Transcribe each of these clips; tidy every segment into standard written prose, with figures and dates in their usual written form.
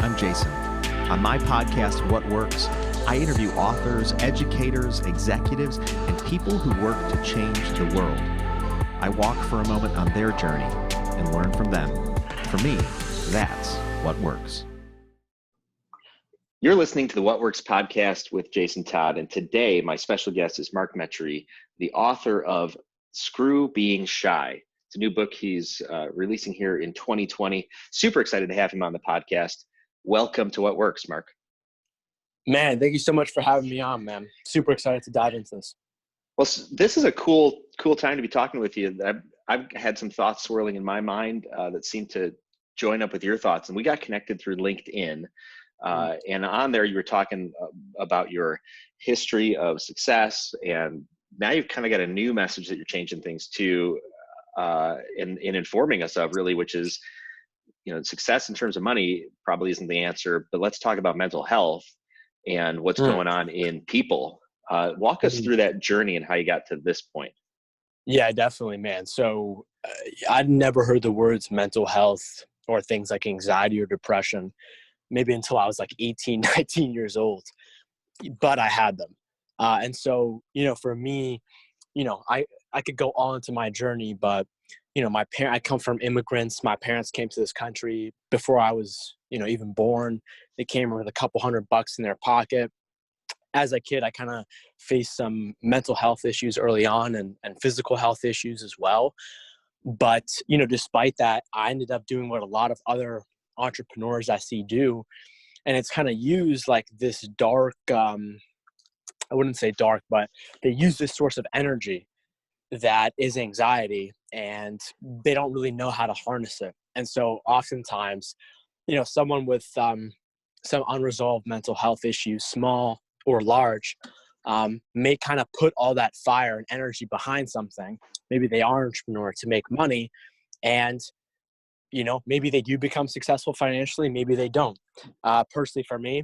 I'm Jason. On my podcast, What Works, I interview authors, educators, executives, and people who work to change the world. I walk for a moment on their journey and learn from them. For me, that's what works. You're listening to the What Works podcast with Jason Todd, and today my special guest is Mark Metry, the author of Screw Being Shy. It's a new book he's releasing here in 2020. Super excited to have him on the podcast. Welcome to What Works, Mark. Man, thank you so much for having me on, man. Super excited to dive into this. Well, this is a cool time to be talking with you. I've had some thoughts swirling in my mind that seem to join up with your thoughts, and we got connected through LinkedIn. And on there, you were talking about your history of success, and now you've kind of got a new message that you're changing things to, in informing us of, really, which is, success in terms of money probably isn't the answer, but let's talk about mental health and what's going on in people. Walk us through that journey and how you got to this point. Yeah, definitely, man. So I'd never heard the words mental health or things like anxiety or depression, maybe until I was like 18, 19 years old, but I had them. And so, for me, I could go all into my journey, but, I come from immigrants. My parents came to this country before I was, even born. They came with a couple $100 in their pocket. As a kid, I kind of faced some mental health issues early on and physical health issues as well. But, despite that, I ended up doing what a lot of other entrepreneurs I see do, and it's kind of used like this dark, I wouldn't say dark, but they use this source of energy that is anxiety, and they don't really know how to harness it. And so oftentimes, someone with some unresolved mental health issues, small or large, may kind of put all that fire and energy behind something. Maybe they are an entrepreneur to make money, and maybe they do become successful financially, maybe they don't. Personally, for me,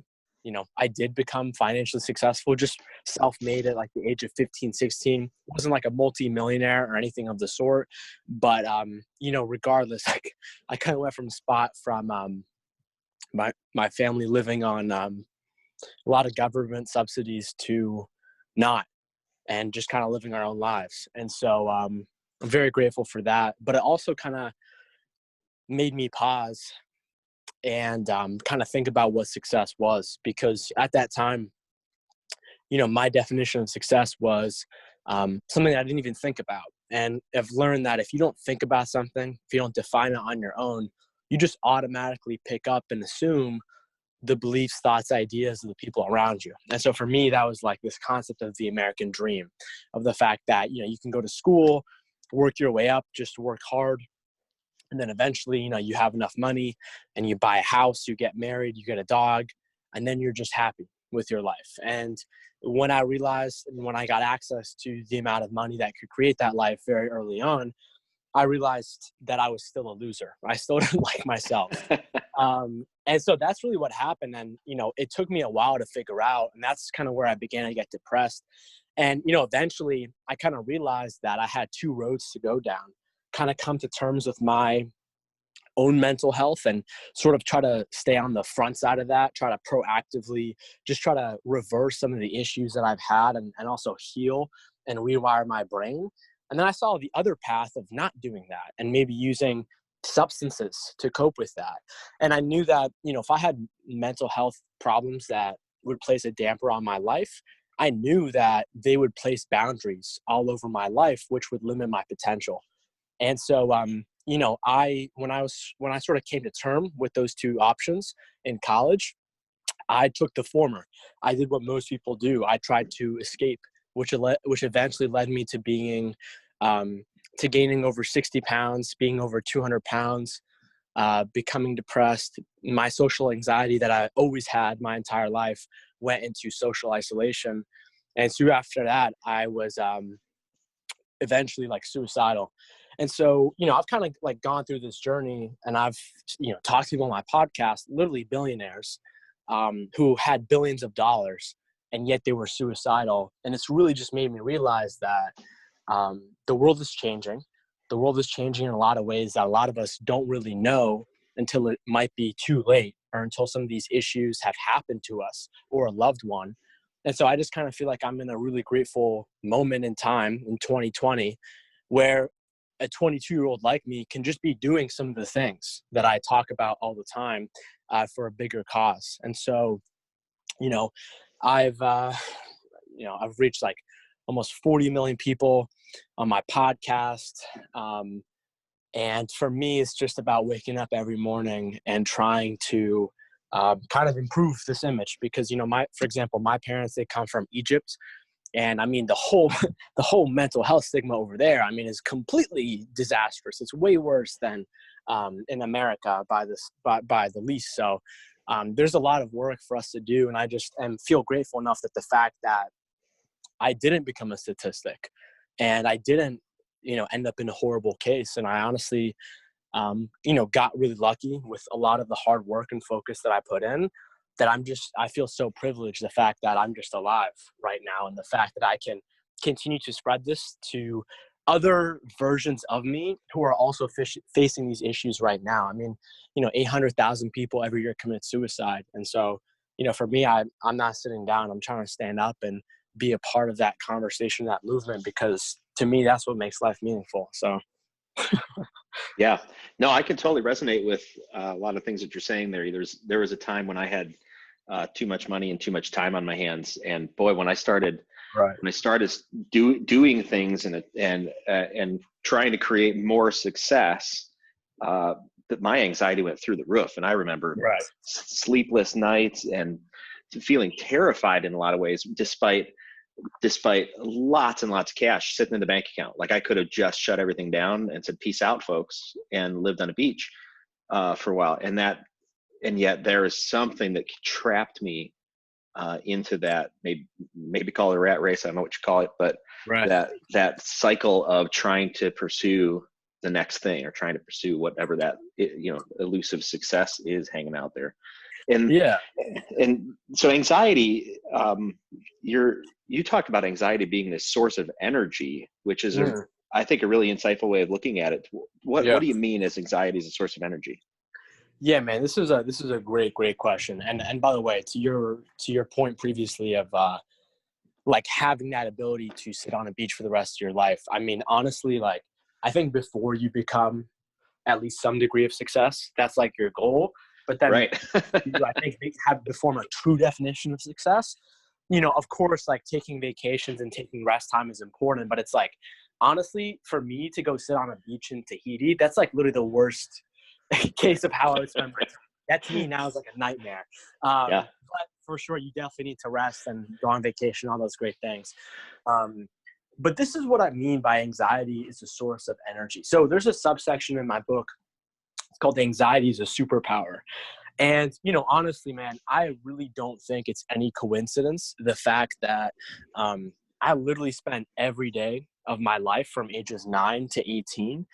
I did become financially successful, just self-made at like the age of 15, 16. Wasn't like a multi-millionaire or anything of the sort. But, regardless, I kind of went from a spot from my family living on a lot of government subsidies to not, and just kind of living our own lives. And so I'm very grateful for that. But it also kind of made me pause and kind of think about what success was, because at that time, my definition of success was something I didn't even think about. And I've learned that if you don't think about something, if you don't define it on your own, you just automatically pick up and assume the beliefs, thoughts, ideas of the people around you. And so for me, that was like this concept of the American dream, of the fact that, you can go to school, work your way up, just work hard. And then eventually, you have enough money and you buy a house, you get married, you get a dog, and then you're just happy with your life. And when I realized, and when I got access to the amount of money that could create that life very early on, I realized that I was still a loser. I still didn't like myself. And so that's really what happened. And, it took me a while to figure out, and that's kind of where I began to get depressed. And, eventually I kind of realized that I had two roads to go down. Kind of come to terms with my own mental health and sort of try to stay on the front side of that, try to proactively just try to reverse some of the issues that I've had and also heal and rewire my brain. And then I saw the other path of not doing that and maybe using substances to cope with that. And I knew that, if I had mental health problems that would place a damper on my life, I knew that they would place boundaries all over my life, which would limit my potential. And so, when I sort of came to term with those two options in college, I took the former. I did what most people do. I tried to escape, which eventually led me to being, to gaining over 60 pounds, being over 200 pounds, becoming depressed. My social anxiety that I always had my entire life went into social isolation. And so after that, I was eventually like suicidal. And so, I've kind of like gone through this journey, and I've, talked to people on my podcast, literally billionaires, who had billions of dollars, and yet they were suicidal. And it's really just made me realize that the world is changing. The world is changing in a lot of ways that a lot of us don't really know until it might be too late. or until some of these issues have happened to us or a loved one. And so I just kind of feel like I'm in a really grateful moment in time in 2020 where a 22-year-old like me can just be doing some of the things that I talk about all the time for a bigger cause. And so, you know, I've reached like almost 40 million people on my podcast. And for me, it's just about waking up every morning and trying to kind of improve this image because, for example, my parents, they come from Egypt. And I mean, the whole mental health stigma over there, I mean, is completely disastrous. It's way worse than in America by the least. So there's a lot of work for us to do. And I just feel grateful enough that the fact that I didn't become a statistic and I didn't, end up in a horrible case. And I honestly, got really lucky with a lot of the hard work and focus that I put in, that I feel so privileged, the fact that I'm just alive right now, and the fact that I can continue to spread this to other versions of me who are also facing these issues right now. I mean, 800,000 people every year commit suicide. And so, for me, I'm not sitting down. I'm trying to stand up and be a part of that conversation, that movement, because to me, that's what makes life meaningful. So. Yeah, no, I can totally resonate with a lot of things that you're saying there. There was a time when I had too much money and too much time on my hands, and boy, when I started doing things and trying to create more success, that my anxiety went through the roof. And I remember sleepless nights and feeling terrified in a lot of ways, despite lots and lots of cash sitting in the bank account. Like I could have just shut everything down and said, peace out, folks, and lived on a beach for a while. And yet there is something that trapped me into that, maybe call it a rat race. I don't know what you call it, but that cycle of trying to pursue the next thing, or trying to pursue whatever that, elusive success is hanging out there. And so anxiety, you talked about anxiety being this source of energy, which is I think a really insightful way of looking at it. What do you mean as anxiety is a source of energy? Yeah, man, this is a great question. And by the way, to your point previously of like having that ability to sit on a beach for the rest of your life. I mean, honestly, like I think before you become at least some degree of success, that's like your goal. But then I think they have to form a true definition of success. Of course, like taking vacations and taking rest time is important, but it's like, honestly, for me to go sit on a beach in Tahiti, that's like literally the worst case of how I would spend my time. That to me now is like a nightmare. But for sure, you definitely need to rest and go on vacation, all those great things. But this is what I mean by anxiety is a source of energy. So there's a subsection in my book. It's called Anxiety is a Superpower. And, honestly, man, I really don't think it's any coincidence, the fact that I literally spent every day of my life from ages 9 to 18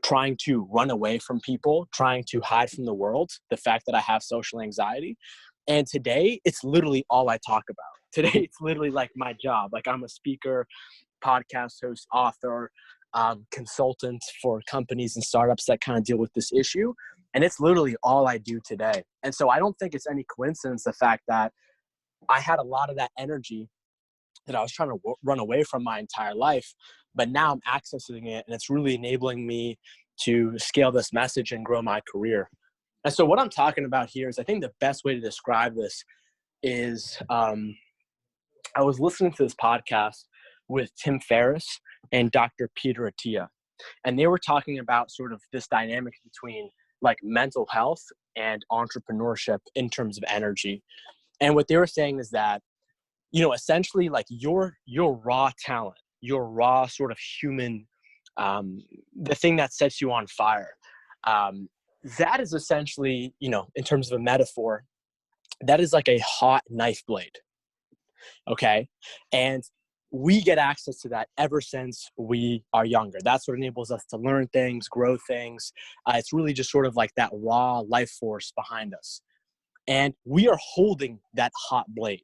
trying to run away from people, trying to hide from the world, the fact that I have social anxiety. And today, it's literally all I talk about. Today, it's literally like my job. Like I'm a speaker, podcast host, author, consultant for companies and startups that kind of deal with this issue. And it's literally all I do today. And so I don't think it's any coincidence, the fact that I had a lot of that energy that I was trying to run away from my entire life, but now I'm accessing it, and it's really enabling me to scale this message and grow my career. And so what I'm talking about here is, I think the best way to describe this is, I was listening to this podcast with Tim Ferriss and Dr. Peter Attia, and they were talking about sort of this dynamic between like mental health and entrepreneurship in terms of energy. And what they were saying is that, essentially like your raw talent, your raw sort of human, the thing that sets you on fire, that is essentially, in terms of a metaphor, that is like a hot knife blade. Okay. And we get access to that ever since we are younger. That's what enables us to learn things, grow things. It's really just sort of like that raw life force behind us. And we are holding that hot blade.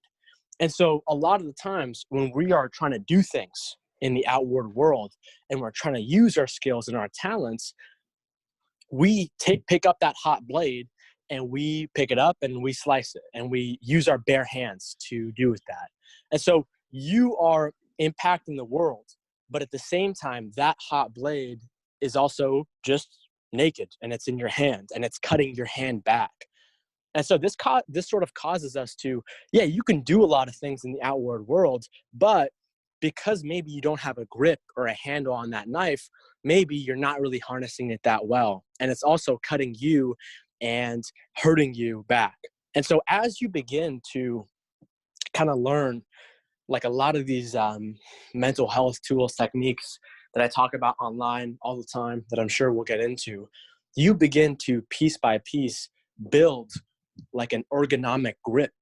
And so a lot of the times when we are trying to do things in the outward world and we're trying to use our skills and our talents, we pick up that hot blade and we pick it up and we slice it and we use our bare hands to do with that. And so you are impacting the world, but at the same time, that hot blade is also just naked and it's in your hand and it's cutting your hand back. And so this sort of causes us to, yeah, you can do a lot of things in the outward world, but because maybe you don't have a grip or a handle on that knife, maybe you're not really harnessing it that well. And it's also cutting you and hurting you back. And so as you begin to kind of learn like a lot of these mental health tools, techniques that I talk about online all the time that I'm sure we'll get into, you begin to piece by piece build like an ergonomic grip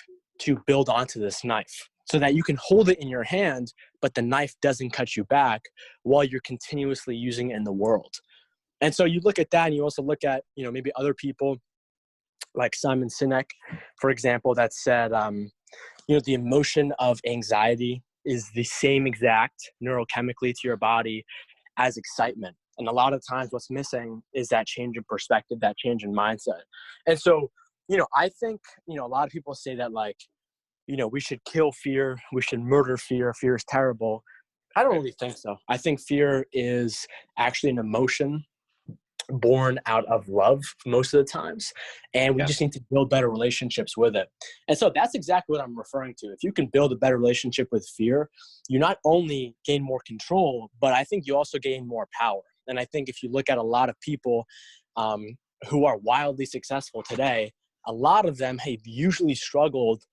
to build onto this knife so that you can hold it in your hand, but the knife doesn't cut you back while you're continuously using it in the world. And so you look at that and you also look at, you know, maybe other people like Simon Sinek, for example, that said, you know, the emotion of anxiety is the same exact neurochemically to your body as excitement. And a lot of times what's missing is that change in perspective, that change in mindset. And so, you know, I think, you know, a lot of people say that like, you know, we should kill fear, we should murder fear, fear is terrible. I don't really think so. I think fear is actually an emotion born out of love most of the times. And we just need to build better relationships with it. And so that's exactly what I'm referring to. If you can build a better relationship with fear, you not only gain more control, but I think you also gain more power. And I think if you look at a lot of people who are wildly successful today, a lot of them have usually struggled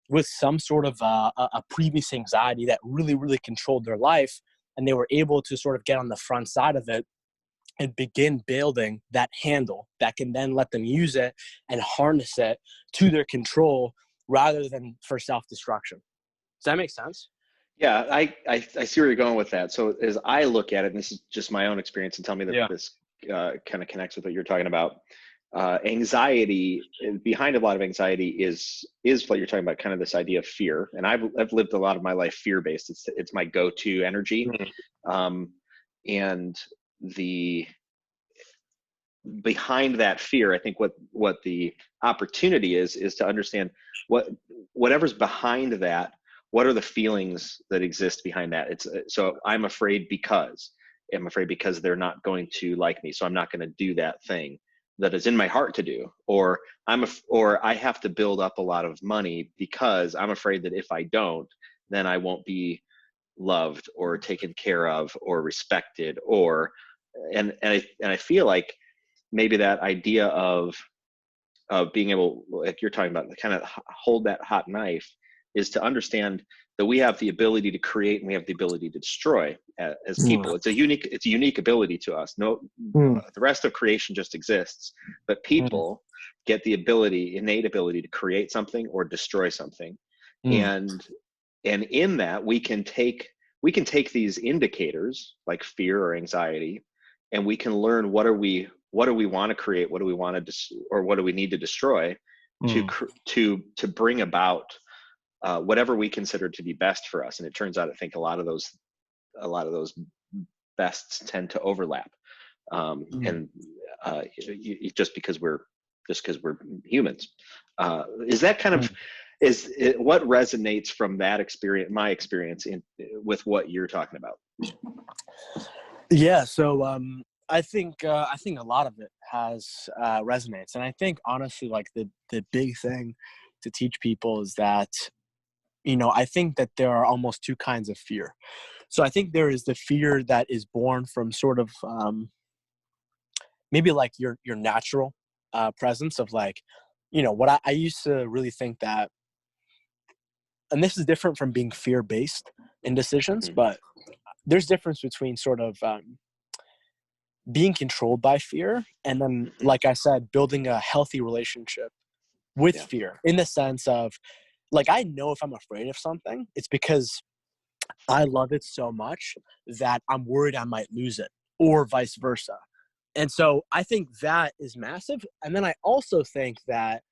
with some sort of a previous anxiety that really, really controlled their life. And they were able to sort of get on the front side of it and begin building that handle that can then let them use it and harness it to their control rather than for self-destruction. Does that make sense? Yeah, I see where you're going with that. So as I look at it, and this is just my own experience, and tell me that this kind of connects with what you're talking about. Anxiety, behind a lot of anxiety is what you're talking about, kind of this idea of fear. And I've lived a lot of my life fear-based. It's my go-to energy. And the behind that fear, I think what the opportunity is to understand whatever's behind that. What are the feelings that exist behind that? So I'm afraid because they're not going to like me, so I'm not going to do that thing that is in my heart to do, or I have to build up a lot of money because I'm afraid that if I don't, then I won't be loved or taken care of or respected, and I feel like maybe that idea of being able, like you're talking about, to kind of hold that hot knife, is to understand that we have the ability to create and we have the ability to destroy as people. It's a unique ability to us. The rest of creation just exists, but people get the innate ability to create something or destroy something. And in that we can take these indicators like fear or anxiety, and we can learn what do we want to create, what do we want to or what do we need to destroy to bring about whatever we consider to be best for us. And it turns out, I think a lot of those bests tend to overlap, and just because we're humans. Is that kind of what resonates from that experience, my experience, with what you're talking about? Yeah. So I think a lot of it has resonates, and I think honestly, like the big thing to teach people is that, you know, I think that there are almost two kinds of fear. So I think there is the fear that is born from sort of maybe like your natural presence of, like, you know, what I used to really think that, and this is different from being fear-based in decisions, but there's difference between sort of being controlled by fear and then, like I said, building a healthy relationship with fear, in the sense of, like, I know if I'm afraid of something, it's because I love it so much that I'm worried I might lose it, or vice versa. And so I think that is massive. And then I also think that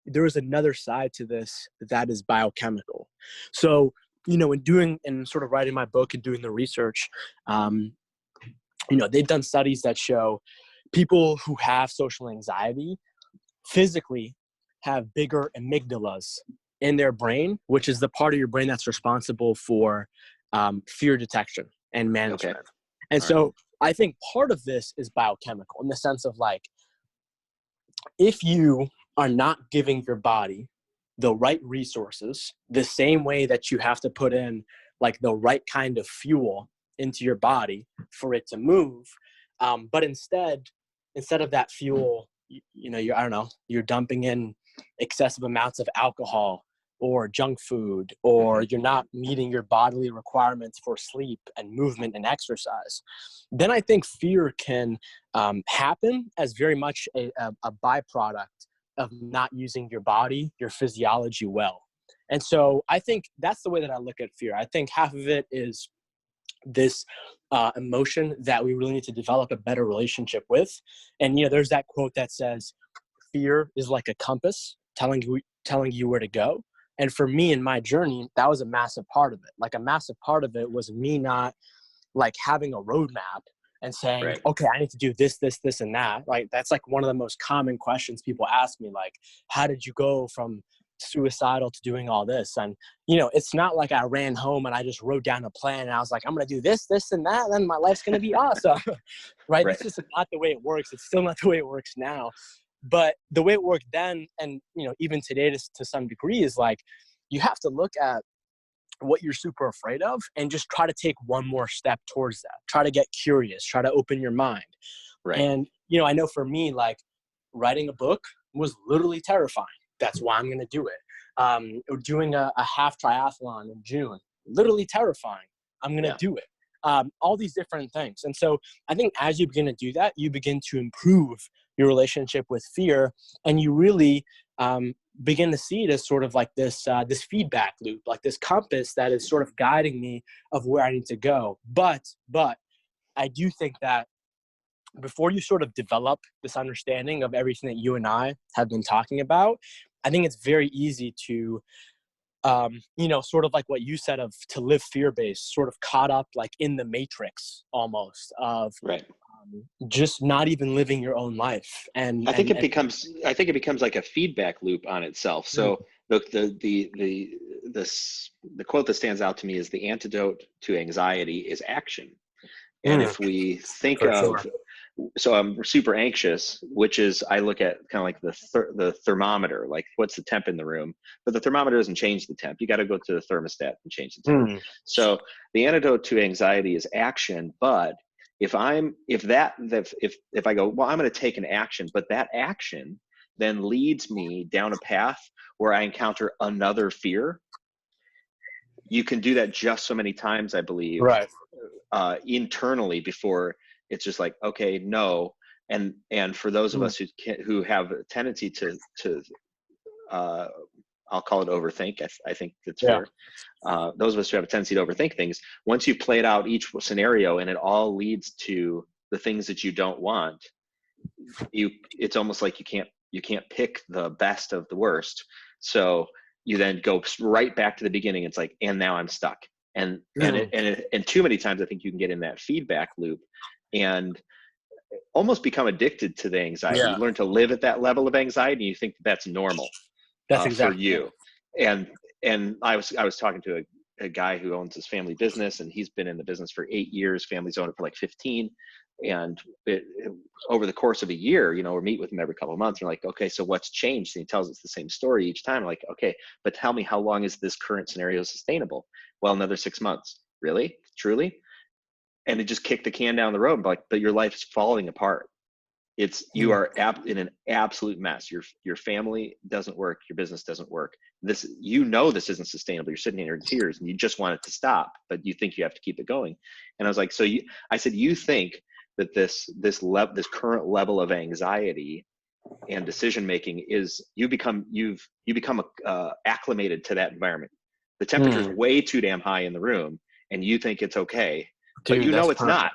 there is another side to this that is biochemical. So, you know, in doing and sort of writing my book and doing the research, you know, they've done studies that show people who have social anxiety physically have bigger amygdalas in their brain, which is the part of your brain that's responsible for fear detection and management. Okay. And All so right. I think part of this is biochemical in the sense of like, if you are not giving your body the right resources, the same way that you have to put in like the right kind of fuel into your body for it to move, but instead of that fuel, I don't know, you're dumping in excessive amounts of alcohol or junk food, or you're not meeting your bodily requirements for sleep and movement and exercise, then I think fear can happen as very much a byproduct of not using your body, your physiology well. And so I think that's the way that I look at fear. I think half of it is this emotion that we really need to develop a better relationship with. And, there's that quote that says, fear is like a compass telling you where to go. And for me in my journey, that was a massive part of it. Like a massive part of it was me not like having a roadmap and saying, Right. okay, I need to do this, this, this, and that. Like, that's like one of the most common questions people ask me, like, how did you go from suicidal to doing all this? And, it's not like I ran home and I just wrote down a plan and I was like, I'm going to do this, this, and that, and then my life's going to be awesome. Right? That's just not the way it works. It's still not the way it works now. But the way it worked then, and, even today to some degree, is like, you have to look at what you're super afraid of and just try to take one more step towards that. Try to get curious, try to open your mind. Right. And, I know for me, like, writing a book was literally terrifying. That's why I'm going to do it. Or doing a half triathlon in June, literally terrifying. I'm going to do it. All these different things. And so I think as you begin to do that, you begin to improve your relationship with fear, and you really begin to see it as sort of like this feedback loop, like this compass that is sort of guiding me of where I need to go. But I do think that before you sort of develop this understanding of everything that you and I have been talking about, I think it's very easy to sort of like what you said of to live fear-based, sort of caught up like in the matrix almost of just not even living your own life. And I think it becomes like a feedback loop on itself. So the quote that stands out to me is the antidote to anxiety is action. And if we think so I'm super anxious, which is, I look at kind of like the thermometer, like what's the temp in the room, but the thermometer doesn't change the temp. You got to go to the thermostat and change the temp. So the antidote to anxiety is action. But if I go, well, I'm going to take an action, but that action then leads me down a path where I encounter another fear. You can do that just so many times, I believe, internally before it's just like, okay, no. And for those of us who have a tendency to I'll call it overthink. I think that's fair. Those of us who have a tendency to overthink things, once you played out each scenario and it all leads to the things that you don't want, it's almost like you can't pick the best of the worst. So you then go right back to the beginning. It's like, and now I'm stuck. And too many times I think you can get in that feedback loop and almost become addicted to the anxiety. You learn to live at that level of anxiety, and you think that's normal. That's exactly for you. And I was talking to a guy who owns his family business, and he's been in the business for 8 years. Family's owned it for like 15. And over the course of a year, we meet with him every couple of months. And we're like, okay, so what's changed? And he tells us the same story each time. I'm like, okay, but tell me, how long is this current scenario sustainable? Well, another 6 months. Really? Truly? And it just kicked the can down the road. But your life's falling apart. You are in an absolute mess. Your family doesn't work. Your business doesn't work. This isn't sustainable. You're sitting in your tears and you just want it to stop, but you think you have to keep it going. And I was like, I said, you think that this current level of anxiety and decision making is you've become acclimated to that environment. The temperature is way too damn high in the room, and you think it's okay, but it's not.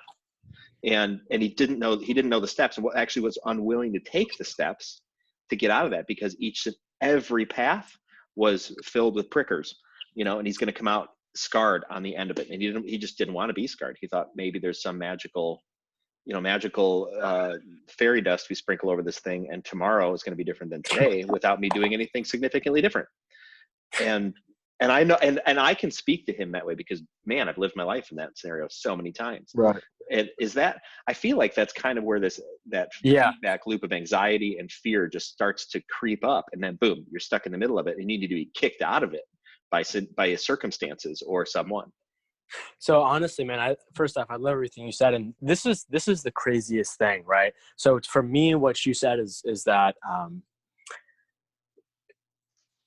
And he didn't know the steps, and was unwilling to take the steps to get out of that, because every path was filled with prickers, and he's going to come out scarred on the end of it. And he just didn't want to be scarred. He thought maybe there's some magical magical fairy dust we sprinkle over this thing, and tomorrow is going to be different than today without me doing anything significantly different. And I know, and I can speak to him that way because, man, I've lived my life in that scenario so many times. Right. And I feel like that's kind of where that Yeah. feedback loop of anxiety and fear just starts to creep up, and then boom, you're stuck in the middle of it and you need to be kicked out of it by circumstances or someone. So honestly, man, first off, I love everything you said, and this is the craziest thing, right? So for me, what you said is that,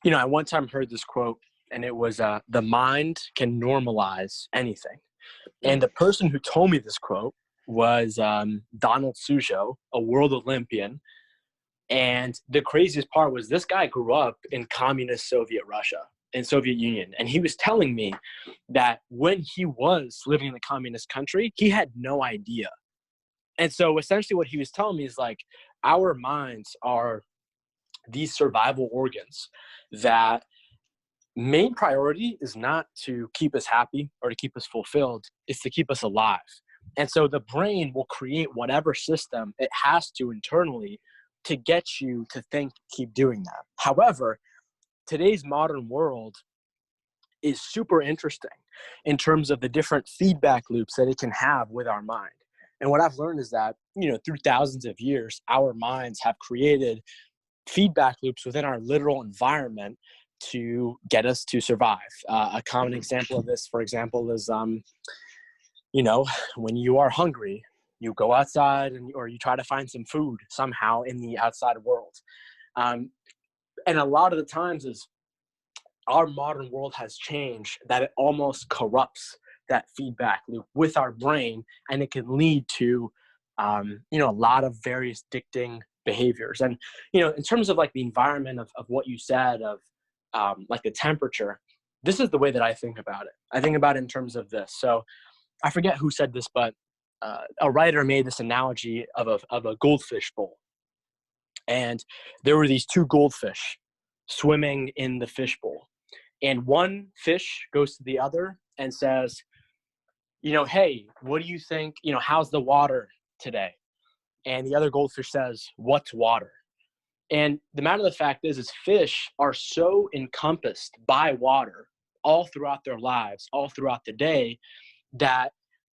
I one time heard this quote, and it was, "The mind can normalize anything," and the person who told me this quote was Donald Sujo, a world Olympian. And the craziest part was this guy grew up in communist Soviet Russia, in Soviet Union. And he was telling me that when he was living in the communist country, he had no idea. And so essentially what he was telling me is like, our minds are these survival organs that main priority is not to keep us happy or to keep us fulfilled, it's to keep us alive. And so the brain will create whatever system it has to internally to get you to think, keep doing that. However, today's modern world is super interesting in terms of the different feedback loops that it can have with our mind. And what I've learned is that, through thousands of years, our minds have created feedback loops within our literal environment to get us to survive. A common example of this, for example, is, when you are hungry, you go outside or you try to find some food somehow in the outside world. And a lot of the times is our modern world has changed that it almost corrupts that feedback loop with our brain, and it can lead to, a lot of various addicting behaviors. And, in terms of like the environment of what you said of like the temperature, this is the way that I think about it. I think about it in terms of this. So I forget who said this, but a writer made this analogy of a goldfish bowl. And there were these two goldfish swimming in the fish bowl. And one fish goes to the other and says, "Hey, what do you think? How's the water today?" And the other goldfish says, "What's water?" And the matter of the fact is fish are so encompassed by water all throughout their lives, all throughout the day, that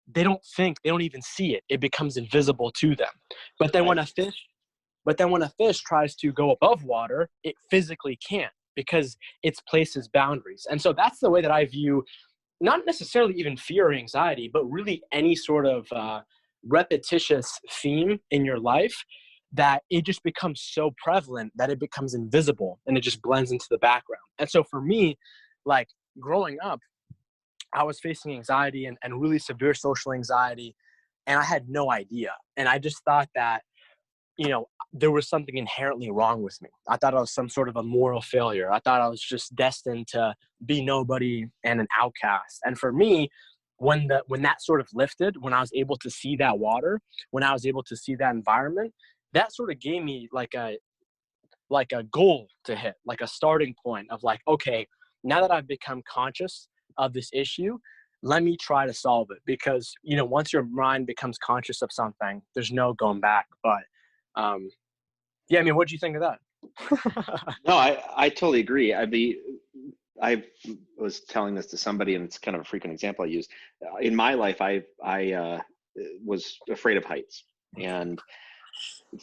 they don't even see it. It becomes invisible to them. But then when a fish tries to go above water, it physically can't because its places boundaries. And so that's the way that I view not necessarily even fear or anxiety, but really any sort of repetitious theme in your life, that it just becomes so prevalent that it becomes invisible and it just blends into the background. And so for me, like growing up, I was facing anxiety and really severe social anxiety, and I had no idea. And I just thought that, there was something inherently wrong with me. I thought I was some sort of a moral failure. I thought I was just destined to be nobody and an outcast. And for me, when that sort of lifted, when I was able to see that water, when I was able to see that environment, that sort of gave me like a goal to hit, like a starting point of like, okay, now that I've become conscious of this issue, let me try to solve it. Because, once your mind becomes conscious of something, there's no going back. But, what do you think of that? No, I totally agree. I was telling this to somebody, and it's kind of a frequent example I use. In my life, I was afraid of heights. And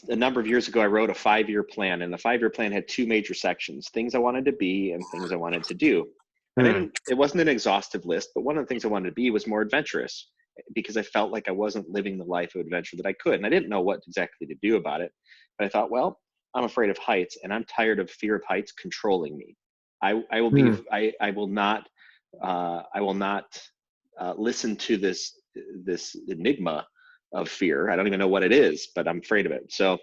a number of years ago, I wrote a 5-year plan, and the 5-year plan had 2 major sections: things I wanted to be and things I wanted to do. And it wasn't an exhaustive list, but one of the things I wanted to be was more adventurous, because I felt like I wasn't living the life of adventure that I could. And I didn't know what exactly to do about it. But I thought, well, I'm afraid of heights, and I'm tired of fear of heights controlling me. I will not listen to this enigma of fear. I don't even know what it is, but I'm afraid of it. So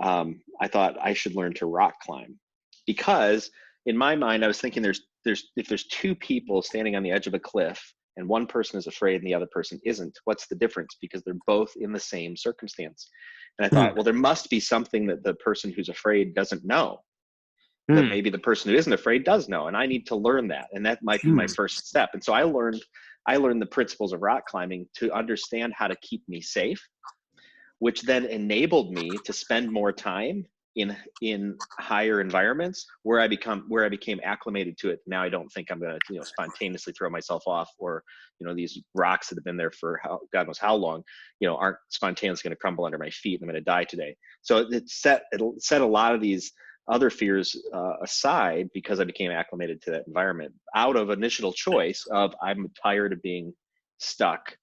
I thought I should learn to rock climb, because in my mind, I was thinking if there's 2 people standing on the edge of a cliff and one person is afraid and the other person isn't, what's the difference? Because they're both in the same circumstance. And I thought, well, there must be something that the person who's afraid doesn't know, that maybe the person who isn't afraid does know. And I need to learn that. And that might be my first step. And so I learned the principles of rock climbing to understand how to keep me safe, which then enabled me to spend more time in higher environments where I became acclimated to it. Now I don't think I'm going to, spontaneously throw myself off, or, these rocks that have been there for God knows how long, aren't spontaneously going to crumble under my feet and I'm going to die today. So it set a lot of these other fears aside, because I became acclimated to that environment out of initial choice of, I'm tired of being stuck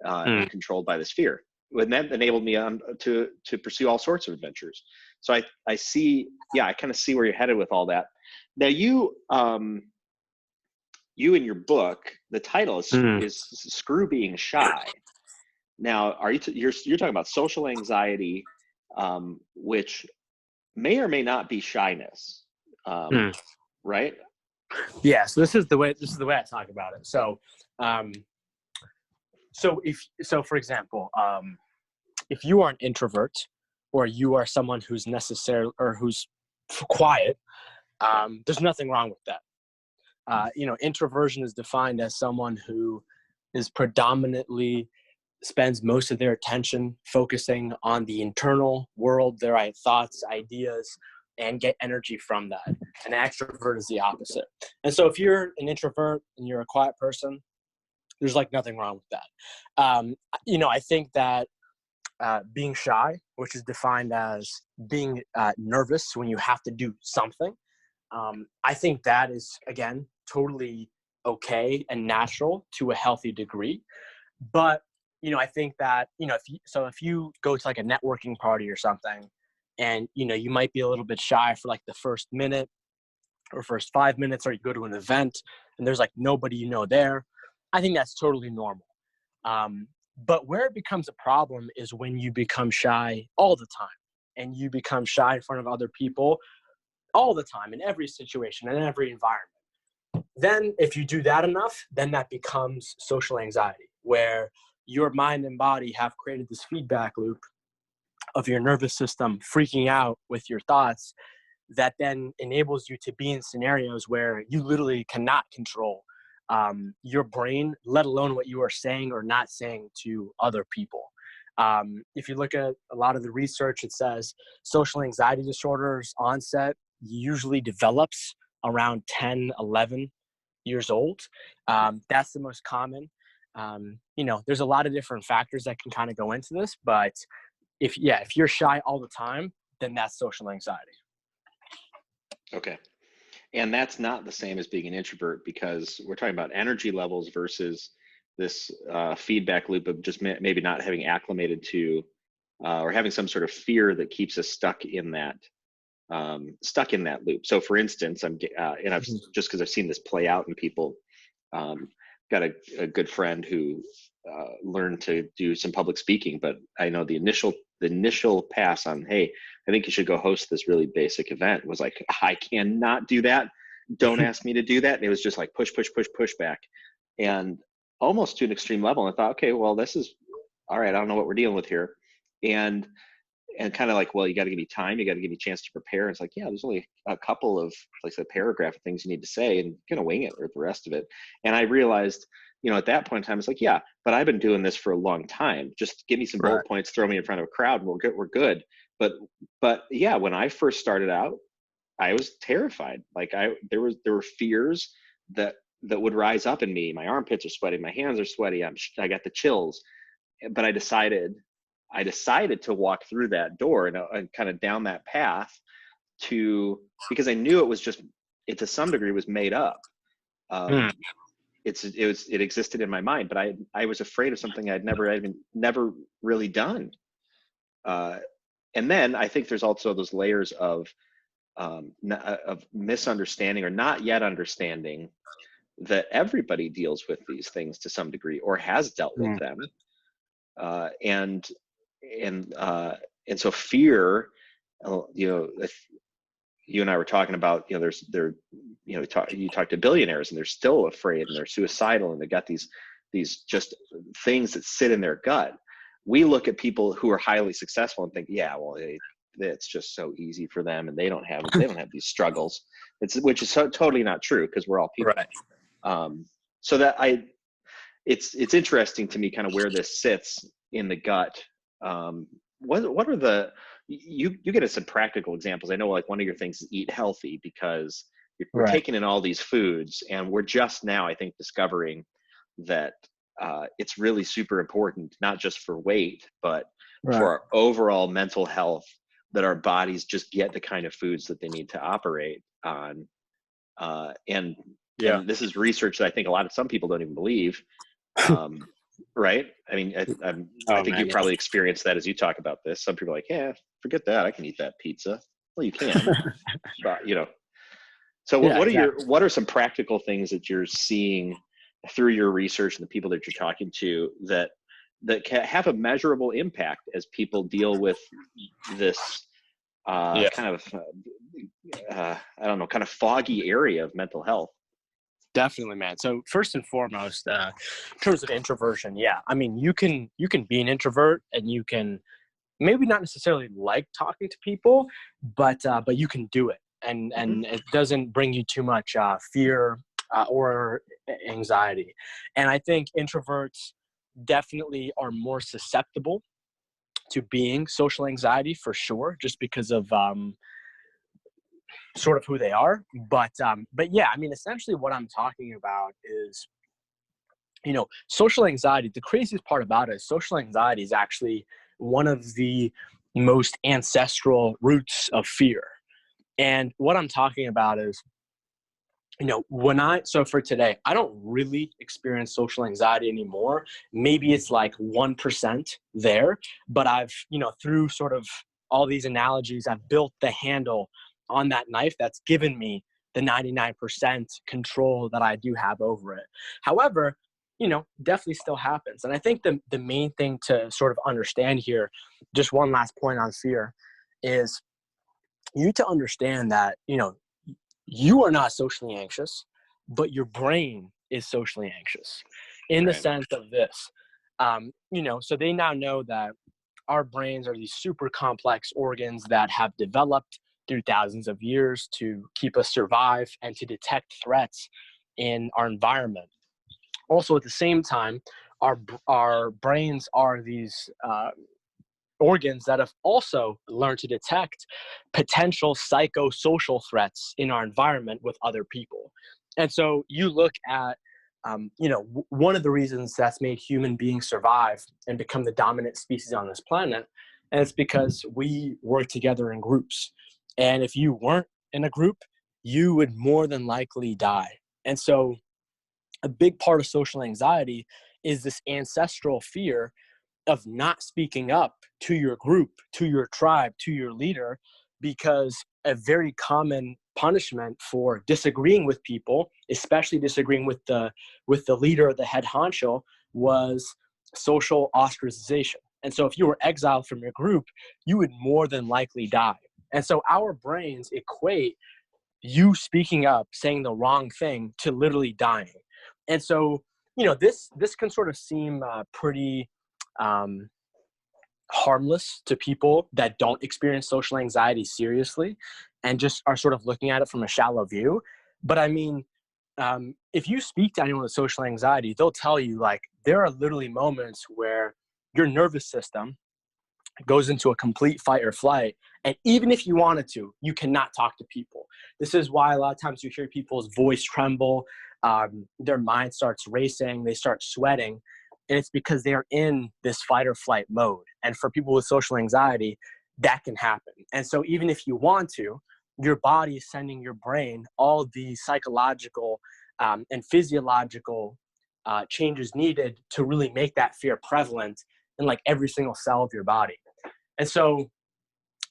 and controlled by this fear. And that enabled me to pursue all sorts of adventures. So I see, I kind of see where you're headed with all that. Now you in your book, the title is Screw Being Shy. Now, you're talking about social anxiety, which may or may not be shyness, right? Yeah. So this is the way I talk about it. So, for example, if you are an introvert, or you are someone who's who's quiet, there's nothing wrong with that. Introversion is defined as someone who is predominantly spends most of their attention focusing on the internal world, their thoughts, ideas, and get energy from that. An extrovert is the opposite. And so if you're an introvert and you're a quiet person, there's nothing wrong with that. I think that being shy, which is defined as being nervous when you have to do something, I think that is, again, totally okay and natural to a healthy degree. But, I think that, if you go to a networking party or something, and, you might be a little bit shy for the first minute or first 5 minutes, or you go to an event and there's nobody there, I think that's totally normal. But where it becomes a problem is when you become shy all the time, and you become shy in front of other people all the time, in every situation, in every environment. Then if you do that enough, then that becomes social anxiety, where your mind and body have created this feedback loop of your nervous system freaking out with your thoughts that then enables you to be in scenarios where you literally cannot control your brain, let alone what you are saying or not saying to other people. If you look at a lot of the research, it says social anxiety disorders onset usually develops around 10, 11 years old. That's the most common. There's a lot of different factors that can kind of go into this, but if you're shy all the time, then that's social anxiety. Okay. And that's not the same as being an introvert, because we're talking about energy levels versus this feedback loop of just maybe not having acclimated to or having some sort of fear that keeps us stuck in that loop. So for instance, I've just because I've seen this play out in people, got a good friend who learned to do some public speaking, but I know the initial pass on, hey, I think you should go host this really basic event, was I cannot do that. Don't ask me to do that. And it was just push back, and almost to an extreme level. And I thought, okay, well, this is all right. I don't know what we're dealing with here. And kind of well, you got to give me time. You got to give me a chance to prepare. And it's yeah, there's only a couple of a paragraph of things you need to say, and you're going to wing it or the rest of it. And I realized, at that point in time, it's yeah, but I've been doing this for a long time. Just give me some bullet points, throw me in front of a crowd, and we're good. But yeah, when I first started out, I was terrified. There were fears that would rise up in me. My armpits are sweaty, my hands are sweaty. I got the chills. But I decided to walk through that door and kind of down that path because I knew it to some degree was made up. It existed in my mind, but I was afraid of something I'd never really done. And then I think there's also those layers of misunderstanding or not yet understanding that everybody deals with these things to some degree or has dealt with them. And so fear, if you and I were talking about, you talk to billionaires and they're still afraid and they're suicidal and they got these just things that sit in their gut. We look at people who are highly successful and think, yeah, well, it's just so easy for them and they don't have these struggles. Which is totally not true, because we're all people. Right. So that it's interesting to me kind of where this sits in the gut. what are the, you get us some practical examples. I know like one of your things is eat healthy, because we're Right. taking in all these foods, and we're just now, I think, discovering that it's really super important, not just for weight, but Right. for our overall mental health, that our bodies just get the kind of foods that they need to operate on. And Yeah. this is research that I think some people don't even believe. Right? I mean, I think you probably experienced that as you talk about this. Some people are like, yeah, forget that. I can eat that pizza. Well, you can, but So Yeah, what are some practical things that you're seeing through your research and the people that you're talking to that can have a measurable impact as people deal with this kind of I don't know, kind of foggy area of mental health? Definitely, man. So first and foremost, in terms of introversion, yeah, I mean, you can be an introvert, and you can maybe not necessarily like talking to people, but you can do it, and it doesn't bring you too much fear or anxiety. And I think introverts definitely are more susceptible to being social anxiety, for sure, just because of sort of who they are. But yeah, I mean, essentially what I'm talking about is, social anxiety. The craziest part about it is social anxiety is actually one of the most ancestral roots of fear. And what I'm talking about is, so for today, I don't really experience social anxiety anymore. Maybe it's like 1% there, but I've, through sort of all these analogies, I've built the handle on that knife that's given me the 99% control that I do have over it. However, definitely still happens. And I think the main thing to sort of understand here, just one last point on fear, is you need to understand that, you are not socially anxious, but your brain is socially anxious in the sense of this. So they now know that our brains are these super complex organs that have developed through thousands of years to keep us survive and to detect threats in our environment. Also, at the same time, our brains are these organs that have also learned to detect potential psychosocial threats in our environment with other people. And so you look at, one of the reasons that's made human beings survive and become the dominant species on this planet, and it's because we work together in groups. And if you weren't in a group, you would more than likely die. And so a big part of social anxiety is this ancestral fear of not speaking up to your group, to your tribe, to your leader, because a very common punishment for disagreeing with people, especially disagreeing with the leader or the head honcho, was social ostracization. And so if you were exiled from your group, you would more than likely die. And so our brains equate you speaking up, saying the wrong thing, to literally dying. And so, this can sort of seem pretty harmless to people that don't experience social anxiety seriously and just are sort of looking at it from a shallow view. But I mean, if you speak to anyone with social anxiety, they'll tell you, like, there are literally moments where your nervous system goes into a complete fight or flight. And even if you wanted to, you cannot talk to people. This is why a lot of times you hear people's voice tremble, their mind starts racing, they start sweating. And it's because they're in this fight or flight mode. And for people with social anxiety, that can happen. And so even if you want to, your body is sending your brain all the psychological and physiological changes needed to really make that fear prevalent in like every single cell of your body. And so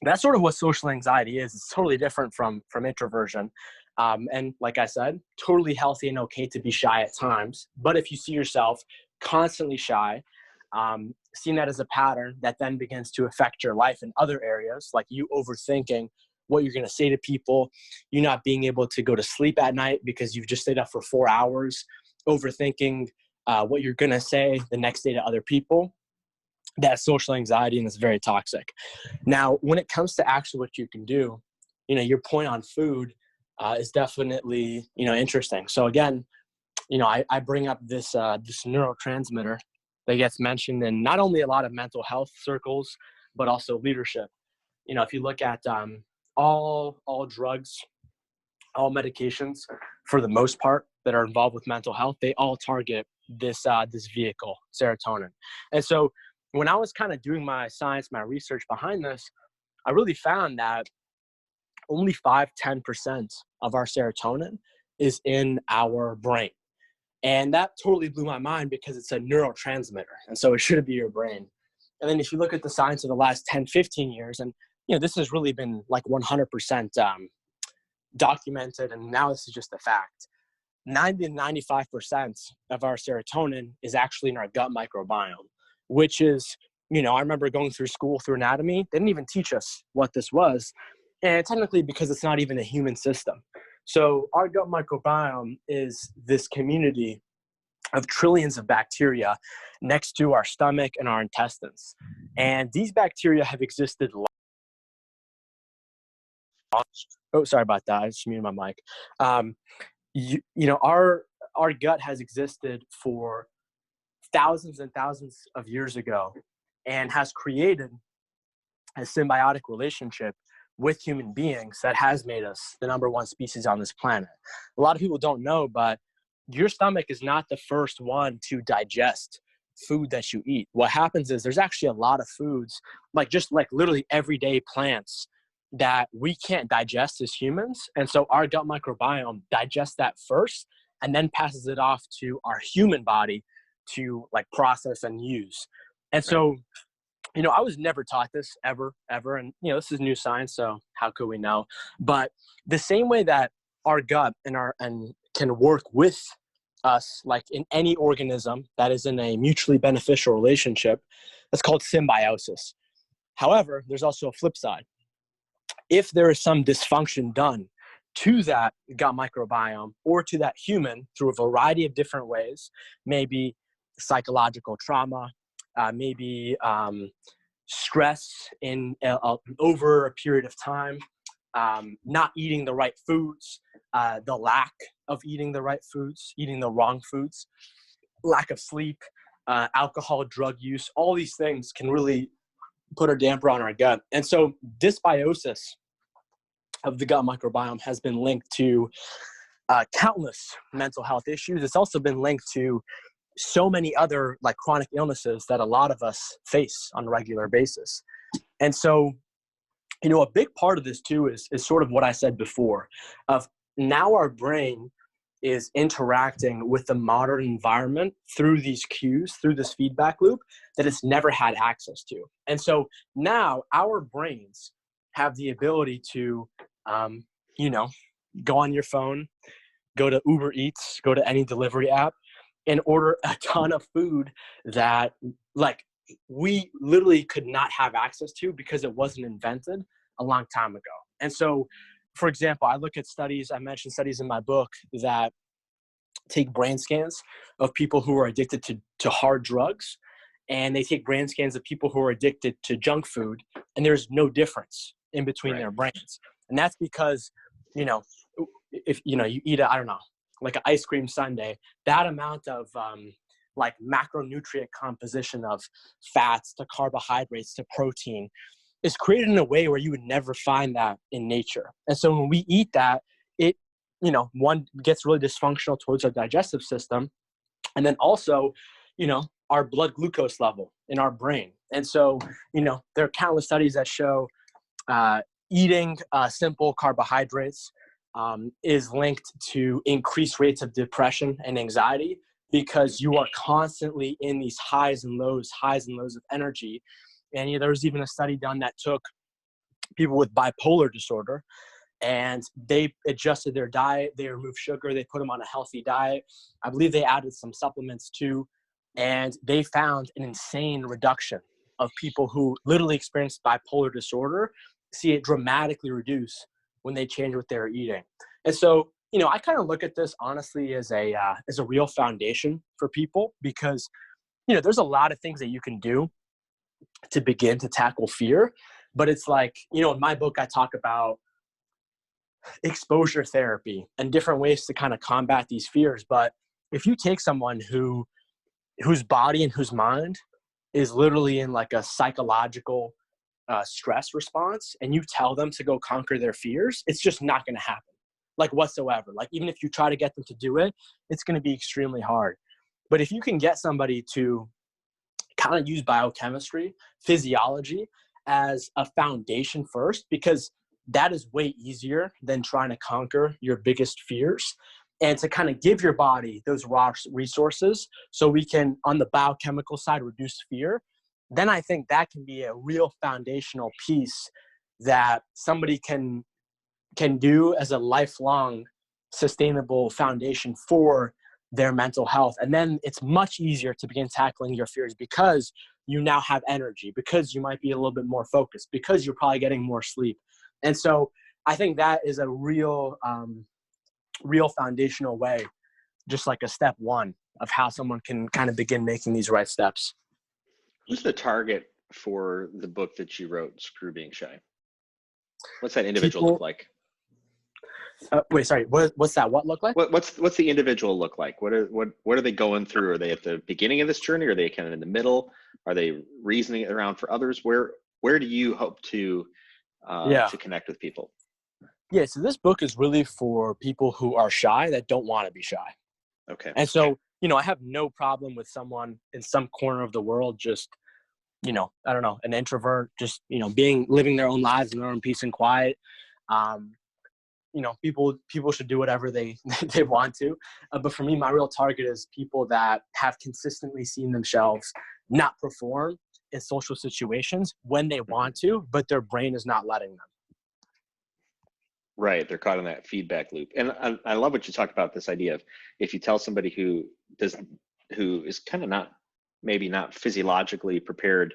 that's sort of what social anxiety is. It's totally different from introversion. And like I said, totally healthy and okay to be shy at times. But if you see yourself constantly shy, seeing that as a pattern that then begins to affect your life in other areas, like you overthinking what you're going to say to people, you not being able to go to sleep at night because you've just stayed up for 4 hours, overthinking what you're going to say the next day to other people, that's social anxiety, and it's very toxic. Now, when it comes to actually what you can do, your point on food is definitely, interesting. So again, I bring up this neurotransmitter that gets mentioned in not only a lot of mental health circles, but also leadership. If you look at all drugs, all medications, for the most part, that are involved with mental health, they all target this vehicle, serotonin. And so when I was kind of doing my science, my research behind this, I really found that only 5-10% of our serotonin is in our brain. And that totally blew my mind because it's a neurotransmitter. And so it shouldn't be your brain. And then if you look at the science of the last 10-15 years, and this has really been like 100% documented, and now this is just a fact. 90-95% of our serotonin is actually in our gut microbiome, which is, I remember going through school through anatomy. They didn't even teach us what this was. And technically because it's not even a human system. So our gut microbiome is this community of trillions of bacteria next to our stomach and our intestines. And these bacteria have existed oh, sorry about that. I just muted my mic. Our gut has existed for thousands and thousands of years ago and has created a symbiotic relationship with human beings that has made us the number one species on this planet. A lot of people don't know, but your stomach is not the first one to digest food that you eat. What happens is there's actually a lot of foods, like literally everyday plants, that we can't digest as humans. And so our gut microbiome digests that first and then passes it off to our human body to process and use. And so, I was never taught this ever. And, this is new science, so how could we know? But the same way that our gut and can work with us, like in any organism that is in a mutually beneficial relationship, that's called symbiosis. However, there's also a flip side. If there is some dysfunction done to that gut microbiome or to that human through a variety of different ways, maybe psychological trauma, maybe stress over a period of time, not eating the right foods, the lack of eating the right foods, eating the wrong foods, lack of sleep, alcohol, drug use, all these things can really put a damper on our gut. And so dysbiosis of the gut microbiome has been linked to countless mental health issues. It's also been linked to so many other chronic illnesses that a lot of us face on a regular basis. And so, a big part of this too is sort of what I said before, of now our brain is interacting with the modern environment through these cues, through this feedback loop that it's never had access to. And so now our brains have the ability to, go on your phone, go to Uber Eats, go to any delivery app, and order a ton of food that we literally could not have access to because it wasn't invented a long time ago. And so, for example, I look at studies, I mentioned studies in my book that take brain scans of people who are addicted to hard drugs, and they take brain scans of people who are addicted to junk food, and there's no difference in between their brains. And that's because, if you eat an ice cream sundae, that amount of macronutrient composition of fats to carbohydrates to protein is created in a way where you would never find that in nature. And so when we eat that, it, one gets really dysfunctional towards our digestive system. And then also, our blood glucose level in our brain. And so, there are countless studies that show eating simple carbohydrates is linked to increased rates of depression and anxiety, because you are constantly in these highs and lows of energy. And there was even a study done that took people with bipolar disorder, and they adjusted their diet. They removed sugar. They put them on a healthy diet. I believe they added some supplements too. And they found an insane reduction of people who literally experienced bipolar disorder, see it dramatically reduce when they change what they're eating. And so, I kind of look at this honestly as a real foundation for people, because, there's a lot of things that you can do to begin to tackle fear. But it's in my book, I talk about exposure therapy and different ways to kind of combat these fears. But if you take someone whose body and whose mind is literally in a psychological stress response and you tell them to go conquer their fears, it's just not going to happen, like whatsoever. Like even if you try to get them to do it, it's going to be extremely hard. But if you can get somebody to kind of use biochemistry, physiology as a foundation first, because that is way easier than trying to conquer your biggest fears, and to kind of give your body those raw resources so we can, on the biochemical side, reduce fear, then I think that can be a real foundational piece that somebody can do as a lifelong sustainable foundation for their mental health. And then it's much easier to begin tackling your fears because you now have energy, because you might be a little bit more focused, because you're probably getting more sleep. And so I think that is a real foundational way, just like a step one of how someone can kind of begin making these right steps. Who's the target for the book that you wrote, Screw Being Shy? What's that individual look like? Wait, sorry. What's that? What look like? What's the individual look like? What are they going through? Are they at the beginning of this journey? Are they kind of in the middle? Are they reasoning around for others? Where do you hope to connect with people? Yeah. So this book is really for people who are shy that don't want to be shy. Okay. And so, I have no problem with someone in some corner of the world, just, I don't know, an introvert, just, living their own lives in their own peace and quiet. People should do whatever they want to. But for me, my real target is people that have consistently seen themselves not perform in social situations when they want to, but their brain is not letting them. Right. They're caught in that feedback loop. And I love what you talked about, this idea of if you tell somebody who is kind of maybe not physiologically prepared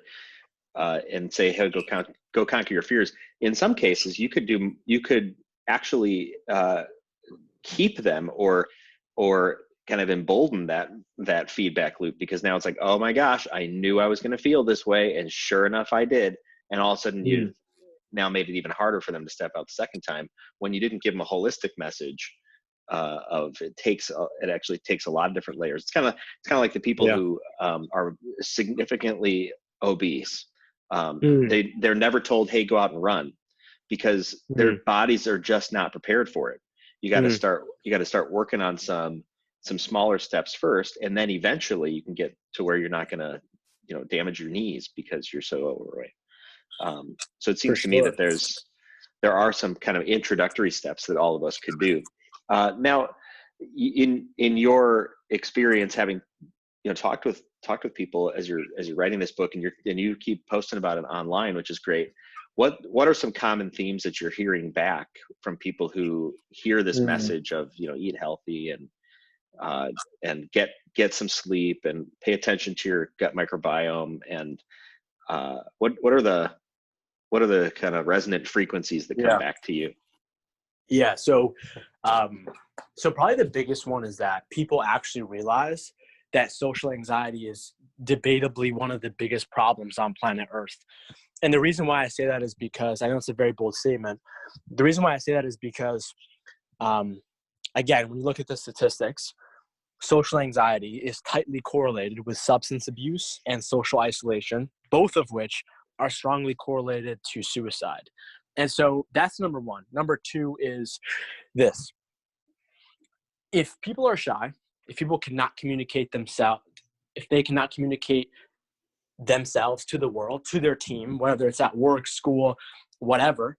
and say, hey, go conquer your fears. In some cases, you could actually keep them or kind of embolden that feedback loop, because now it's like, oh my gosh, I knew I was going to feel this way, and sure enough I did. And all of a sudden you now made it even harder for them to step out the second time when you didn't give them a holistic message of it actually takes a lot of different layers. It's kind of like the people who are significantly obese. They're never told, hey, go out and run, because their bodies are just not prepared for it. You got to start working on some smaller steps first, and then eventually you can get to where you're not going to damage your knees because you're so overweight. So it seems to me that there are some kind of introductory steps that all of us could do. Now, in your experience, having talked with people as you're writing this book, and you keep posting about it online, which is great. What are some common themes that you're hearing back from people who hear this message of eat healthy and get some sleep and pay attention to your gut microbiome, and what are the kind of resonant frequencies that come back to you? Yeah. So probably the biggest one is that people actually realize that social anxiety is debatably one of the biggest problems on planet Earth. And the reason why I say that is because, I know it's a very bold statement. The reason why I say that is because, again, when you look at the statistics, social anxiety is tightly correlated with substance abuse and social isolation, both of which are strongly correlated to suicide. And so that's number one. Number two is this. If people are shy, if people cannot communicate themselves, if they cannot communicate themselves to the world, to their team, whether it's at work, school, whatever,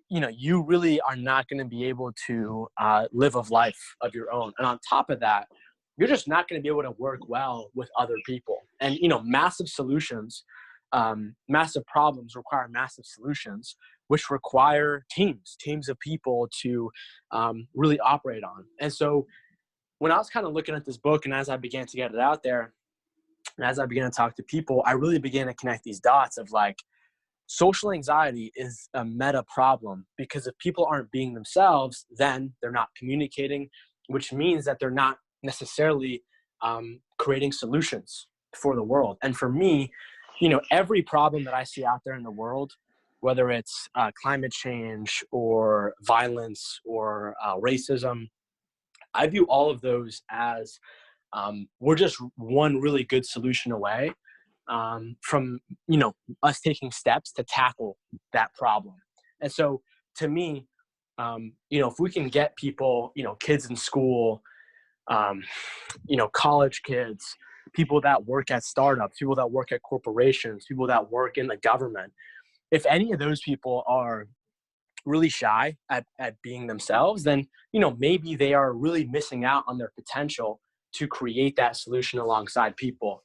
you really are not going to be able to live a life of your own. And on top of that, you're just not going to be able to work well with other people. And, massive solutions, massive problems require massive solutions, which require teams of people to really operate on. And so when I was kind of looking at this book, and as I began to get it out there, and as I began to talk to people, I really began to connect these dots of like, social anxiety is a meta problem, because if people aren't being themselves, then they're not communicating, which means that they're not necessarily creating solutions for the world. And for me, every problem that I see out there in the world, whether it's climate change or violence or racism, I view all of those as we're just one really good solution away from, us taking steps to tackle that problem. And so to me, if we can get people, kids in school, college kids, people that work at startups, people that work at corporations, people that work in the government, if any of those people are really shy at being themselves, then, maybe they are really missing out on their potential to create that solution alongside people.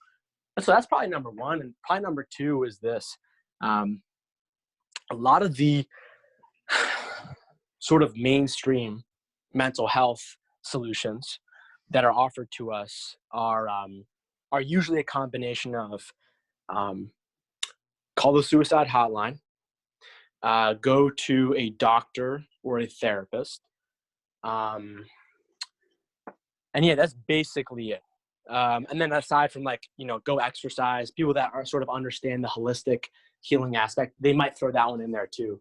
And so that's probably number one. And probably number two is this. A lot of the sort of mainstream mental health solutions that are offered to us are usually a combination of call the suicide hotline, go to a doctor or a therapist. And yeah, that's basically it. And then aside from go exercise, people that are sort of understand the holistic healing aspect, they might throw that one in there too.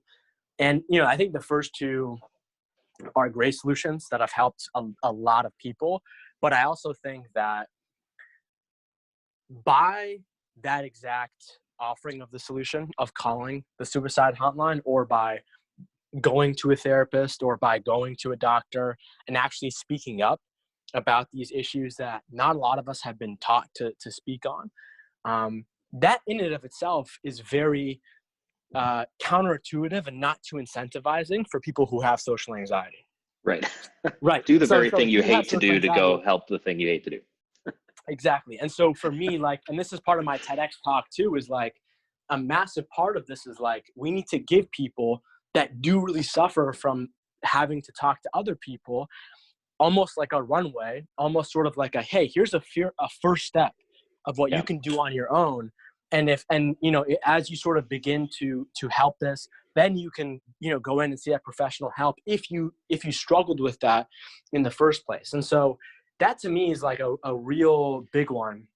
And, I think the first two are great solutions that have helped a lot of people. But I also think that by that exact offering of the solution of calling the suicide hotline, or by going to a therapist, or by going to a doctor and actually speaking up about these issues that not a lot of us have been taught to speak on, that in and of itself is very counterintuitive and not too incentivizing for people who have social anxiety. Right. Right. Do the So very thing you hate to do to go anxiety, help the thing you hate to do. Exactly. And so for me, and this is part of my TEDx talk too, is a massive part of this is we need to give people that do really suffer from having to talk to other people almost like a runway, almost sort of like hey, here's a first step of what you can do on your own. And as you sort of begin to help this, then you can, go in and see that professional help if you struggled with that in the first place. And so that to me is a real big one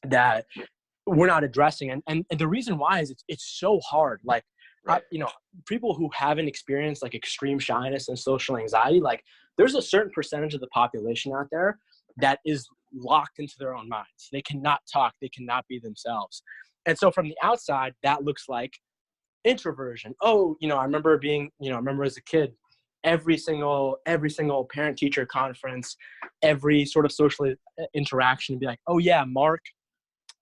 that we're not addressing. And the reason why is it's so hard. Right. People who haven't experienced extreme shyness and social anxiety, there's a certain percentage of the population out there that is locked into their own minds. They cannot talk. They cannot be themselves. And so from the outside, that looks like introversion. Oh, I remember as a kid, every single parent teacher conference, every sort of social interaction, be oh yeah, Mark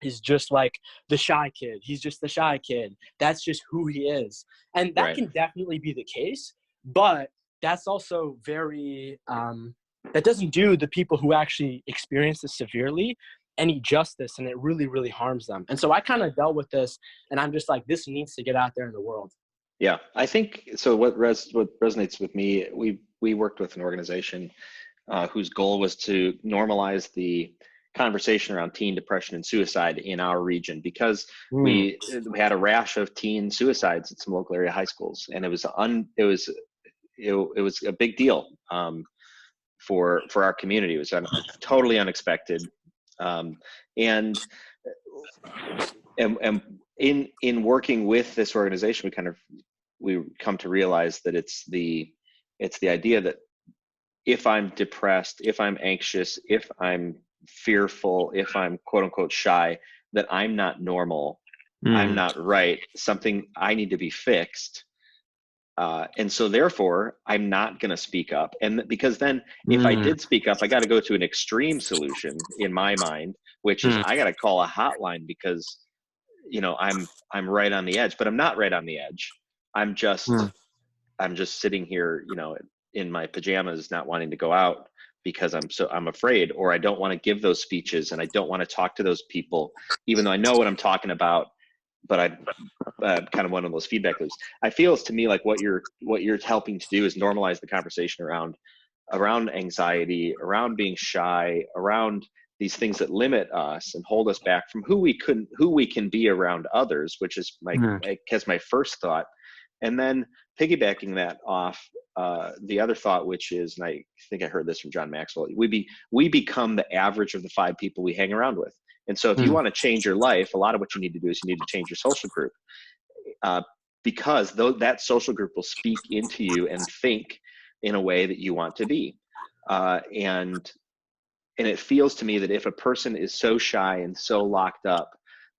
is just the shy kid. He's just the shy kid. That's just who he is. And that can definitely be the case, but that's also very, that doesn't do the people who actually experience this severely any justice, and it really, really harms them. And so I kind of dealt with this, and I'm just this needs to get out there in the world. Yeah, I think so. What resonates with me, we worked with an organization whose goal was to normalize the conversation around teen depression and suicide in our region, because we had a rash of teen suicides at some local area high schools, and it was a big deal for our community. It was totally unexpected, and in working with this organization, we come to realize that it's the idea that if I'm depressed, if I'm anxious, if I'm fearful, if I'm quote unquote shy, that I'm not normal, I'm not right, something I need to be fixed. And so therefore I'm not going to speak up. And because then if I did speak up, I got to go to an extreme solution in my mind, which is I got to call a hotline because, I'm right on the edge, but I'm not right on the edge. I'm just sitting here, in my pajamas, not wanting to go out because I'm afraid, or I don't want to give those speeches, and I don't want to talk to those people, even though I know what I'm talking about, but I kind of one of those feedback loops. I feel to me like what you're helping to do is normalize the conversation around anxiety, around being shy, around these things that limit us and hold us back from who we can be around others, which is I guess my first thought. And then piggybacking that off, the other thought, which is, and I think I heard this from John Maxwell, we become the average of the 5 people we hang around with. And so if you want to change your life, a lot of what you need to do is you need to change your social group, because that social group will speak into you and think in a way that you want to be. And it feels to me that if a person is so shy and so locked up,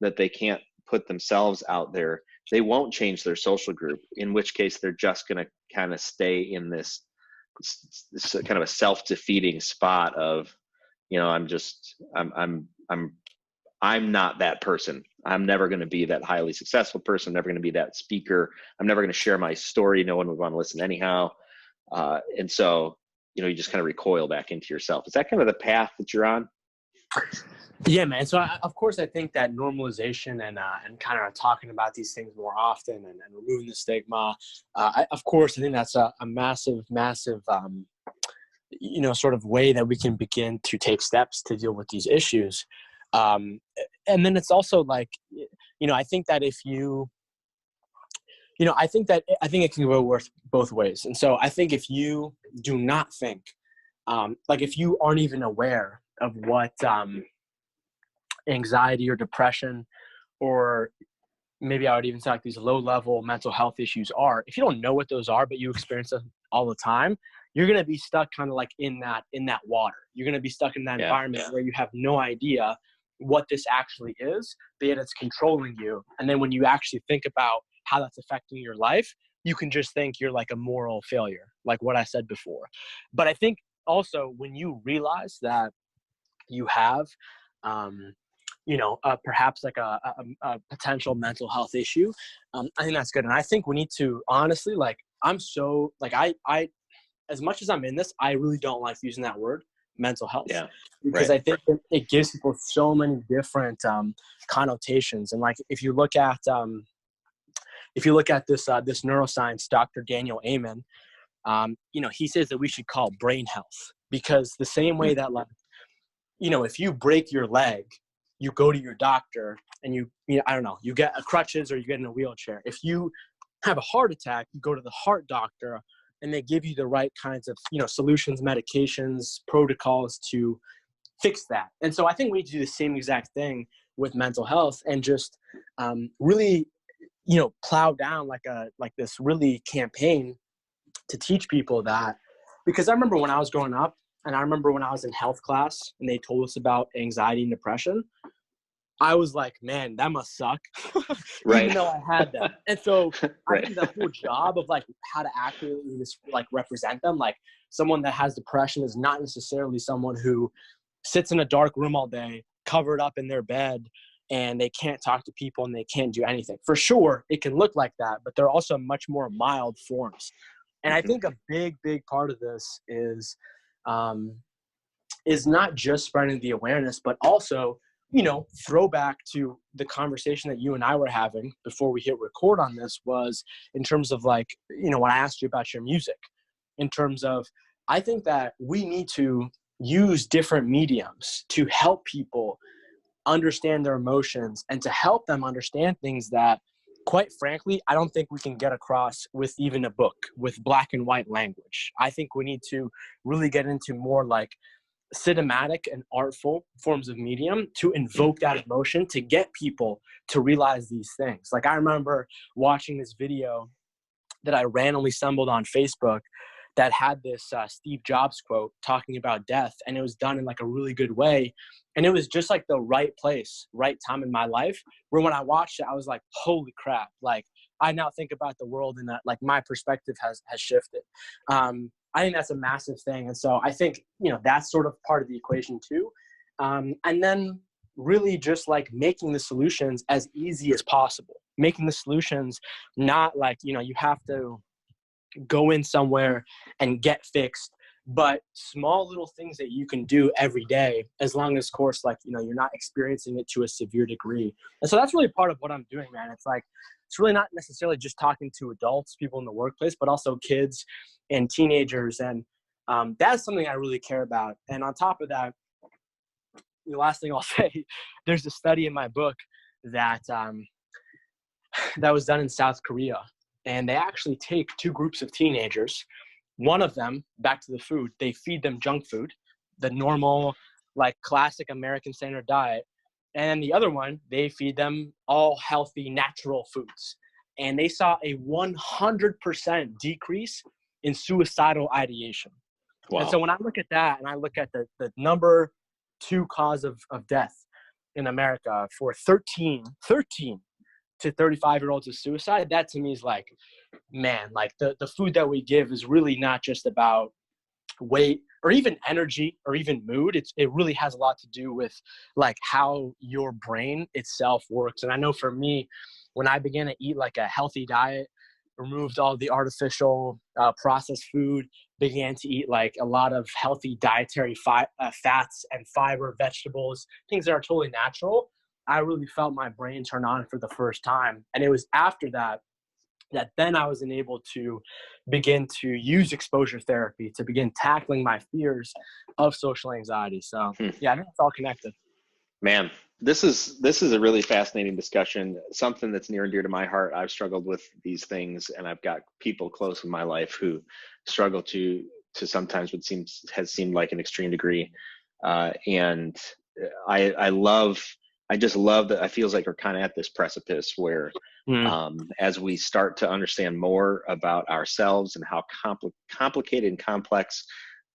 that they can't put themselves out there, they won't change their social group, in which case they're just going to kind of stay in this kind of a self-defeating spot of, I'm not that person. I'm never going to be that highly successful person. I'm never going to be that speaker. I'm never going to share my story. No one would want to listen anyhow. And so, you just kind of recoil back into yourself. Is that kind of the path that you're on? Yeah, man. So of course, I think that normalization and kind of talking about these things more often and removing the stigma, of course, I think that's a massive, sort of way that we can begin to take steps to deal with these issues. And then it's also like, I think that if you, I think it can go both ways. And so I think if you do not think, if you aren't even aware of what anxiety or depression, or maybe I would even say like these low-level mental health issues are, if you don't know what those are, but you experience them all the time, you're going to be stuck kind of like in that water. You're going to be stuck in that environment where you have no idea what this actually is, but yet it's controlling you. And then when you actually think about how that's affecting your life, you can just think you're like a moral failure, like what I said before. But I think also when you realize that you have, perhaps like a potential mental health issue, I think that's good. And I think we need to honestly, like, I'm so like, I as much as I'm in this, I really don't like using that word mental health, because I think it gives people so many different connotations. And like, if you look at this neuroscience, Dr. Daniel Amen, he says that we should call brain health, because the same way that, like, if you break your leg, you go to your doctor and you get a crutches or you get in a wheelchair. If you have a heart attack, you go to the heart doctor and they give you the right kinds of, solutions, medications, protocols to fix that. And so I think we need to do the same exact thing with mental health, and just really, plow down like this really campaign to teach people that. Because I remember when I was growing up, and I remember when I was in health class and they told us about anxiety and depression, I was like, man, that must suck. Even though I had them. And so I think the whole job of like how to accurately like represent them, like someone that has depression is not necessarily someone who sits in a dark room all day, covered up in their bed, and they can't talk to people and they can't do anything. For sure, it can look like that, but there are also much more mild forms. And I think a big part of this is not just spreading the awareness, but also, throw back to the conversation that you and I were having before we hit record on this, was in terms of like, when I asked you about your music, in terms of, I think that we need to use different mediums to help people understand their emotions and to help them understand things that, quite frankly, I don't think we can get across with even a book with black and white language. I think we need to really get into more like cinematic and artful forms of medium to invoke that emotion, to get people to realize these things. Like, I remember watching this video that I randomly stumbled on Facebook that had this Steve Jobs quote talking about death, and it was done in like a really good way. And it was just like the right place, right time in my life, where when I watched it, I was like, holy crap. Like, I now think about the world and that, like, my perspective has shifted. I think that's a massive thing. And so I think, that's sort of part of the equation too. And then really just like making the solutions as easy as possible, making the solutions not like, you have to go in somewhere and get fixed, but small little things that you can do every day, as long as, of course, like, you're not experiencing it to a severe degree. And so that's really part of what I'm doing, man. It's like, it's really not necessarily just talking to adults, people in the workplace, but also kids and teenagers. And that's something I really care about. And on top of that, the last thing I'll say, there's a study in my book that that was done in South Korea. And they actually take two groups of teenagers. One of them, back to the food, they feed them junk food, the normal, like, classic American standard diet. And the other one, they feed them all healthy, natural foods. And they saw a 100% decrease in suicidal ideation. Wow. And so when I look at that, and I look at the number 2 cause of death, in America for 13 to 35-year-olds of suicide, that to me is like, man, like the food that we give is really not just about weight or even energy or even mood. It really has a lot to do with like how your brain itself works. And I know for me, when I began to eat like a healthy diet, removed all the artificial processed food, began to eat like a lot of healthy dietary fats and fiber, vegetables, things that are totally natural, I really felt my brain turn on for the first time. And it was after that then I was able to begin to use exposure therapy to begin tackling my fears of social anxiety. So yeah, I think it's all connected. Man, this is a really fascinating discussion, something that's near and dear to my heart. I've struggled with these things, and I've got people close in my life who struggle to sometimes what has seemed like an extreme degree. And I just love that. I feels like we're kind of at this precipice where as we start to understand more about ourselves and how complicated and complex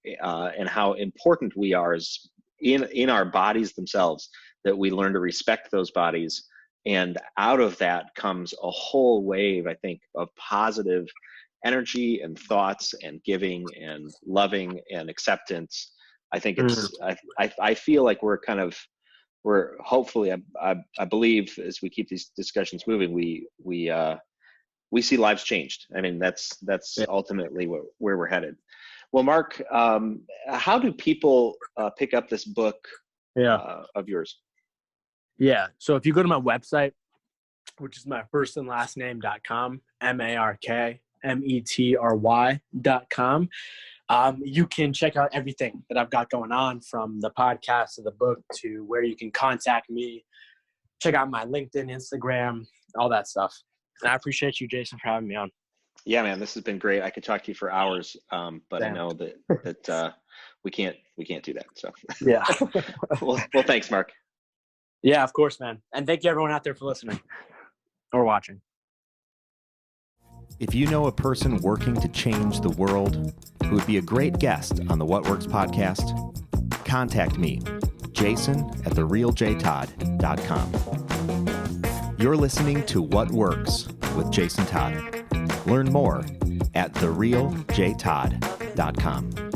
and how important we are as in our bodies themselves, that we learn to respect those bodies. And out of that comes a whole wave, I think, of positive energy and thoughts and giving and loving and acceptance. I think it's, I feel like we're hopefully, I believe as we keep these discussions moving, we see lives changed. I mean, that's ultimately where we're headed. Well, Mark, how do people pick up this book of yours? Yeah. So if you go to my website, which is my first and last name.com, MarkMetry.com, you can check out everything that I've got going on, from the podcast to the book to where you can contact me, check out my LinkedIn, Instagram, all that stuff. And I appreciate you, Jason, for having me on. Yeah, man, this has been great. I could talk to you for hours, but I know that we can't do that. So yeah. well, thanks, Mark. Yeah, of course, man. And thank you everyone out there for listening or watching. If you know a person working to change the world who would be a great guest on the What Works podcast, contact me, jason@therealjtodd.com. You're listening to What Works with Jason Todd. Learn more at therealjtodd.com.